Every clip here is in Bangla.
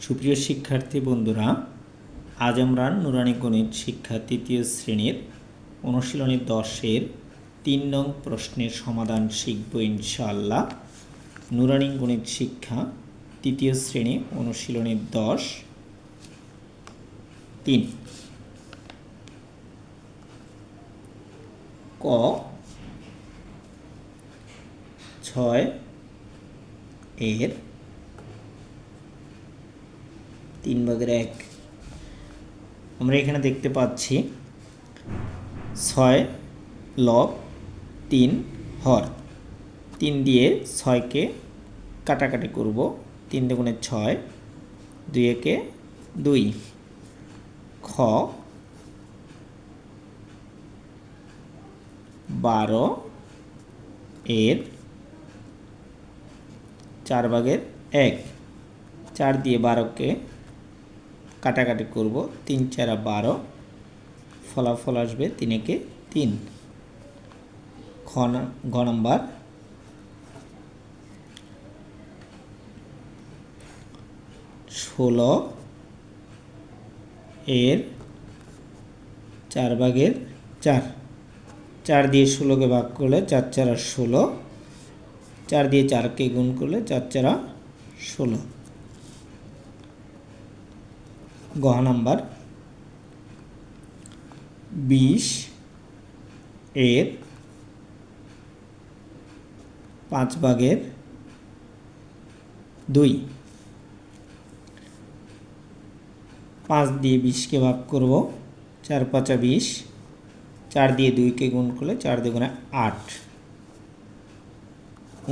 সুপ্রিয় শিক্ষার্থী বন্ধুরা, আজ আমরা নুরানি গণিত শিক্ষা তৃতীয় শ্রেণীর অনুশীলনী 10-এর 3 নং প্রশ্নের সমাধান শিখব ইনশাআল্লাহ। নুরানি গণিত শিক্ষা তৃতীয় শ্রেণী অনুশীলনী 10-3 ক 6 এর 3/1 আমরা এখানে দেখতে পাচ্ছি 6 লব 3 হর। 3 দিয়ে 6কে কাটাকাটি করব। 3 দুগুণে 6, 2 একে 2। খ 12 এর 4/1। 4 দিয়ে 12কে কাটাকাটি করব। 3 4 12, ফলাফল আসবে 3 একে 3। ঘ নাম্বার 16 এর 4/4। 4 দিয়ে 16কে ভাগ করলে 4 4 16। 4 দিয়ে 4কে গুণ করলে 4 4 16। গ নাম্বার 20 এর 5/2। 5 দিয়ে 20কে ভাগ করব। 4 5 20। 4 দিয়ে 2কে গুণ করলে 4 2 8।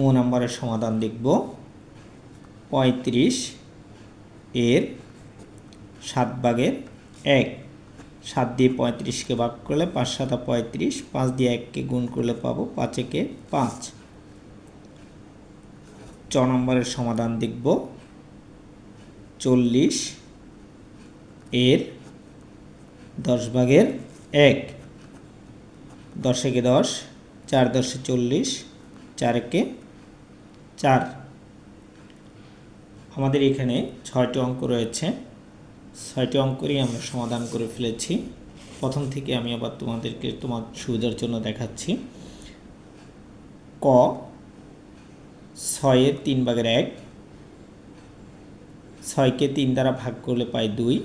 ও নাম্বারের সমাধান দেখব। 35 এর 7/1। 7 দিয়ে 35কে ভাগ করলে 5 7 35। 5 দিয়ে 1কে গুণ করলে পাবো 5 একে 5। চ নম্বরের সমাধান দেখব। 40 এর 10/1। 10 একে 10, 4 10 40, 4 একে 4। আমাদের এখানে 6টি অঙ্ক রয়েছে। 6টি অঙ্কই আমরা সমাধান করে ফেলেছি। প্রথম থেকে আমি আবার তোমাদেরকে তোমার সুবিধার জন্য দেখাচ্ছি। ক 6 এর 3/1। 6কে 3 দ্বারা ভাগ করলে পাই 2।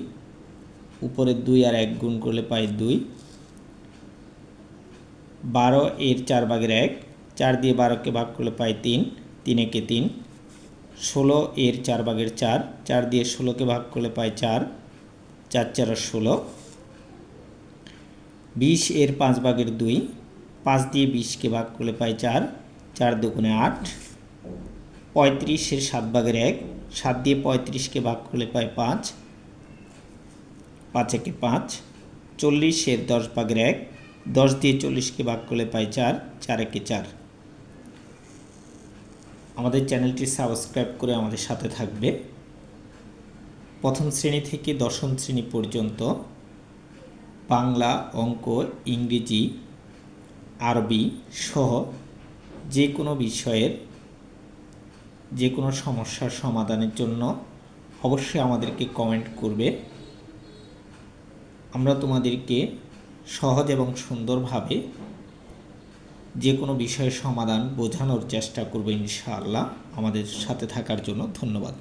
উপরে 2 আর 1 গুণ করলে পাই 2। 12 এর 4/1। 4 দিয়ে 12কে ভাগ করলে পাই 3। 3 একে 3। 16 এর 4/4। 4 দিয়ে 16কে ভাগ করলে পাই 4। 4 4 16। 20 এর 5/2। 5 দিয়ে 20কে ভাগ করলে পাই 4। 4 2 8। 35 এর 7/1। 7 দিয়ে 35কে ভাগ করলে পাই 5। 5 একে 5। 40 এর 10/1। 10 দিয়ে 40কে ভাগ করলে পাই 4। 4 একে 4। আমাদের চ্যানেলটি সাবস্ক্রাইব করে আমাদের সাথে থাকবে। প্রথম শ্রেণী থেকে দশম শ্রেণী পর্যন্ত বাংলা, অঙ্ক, ইংরেজি, আরবি সহ যে কোনো বিষয়ের যে কোনো সমস্যার সমাধানের জন্য অবশ্যই আমাদেরকে কমেন্ট করবে। আমরা তোমাদেরকে সহজ এবং সুন্দরভাবে যে কোনো বিষয়ের সমাধান বোঝানোর চেষ্টা করব ইনশাআল্লাহ। আমাদের সাথে থাকার জন্য ধন্যবাদ।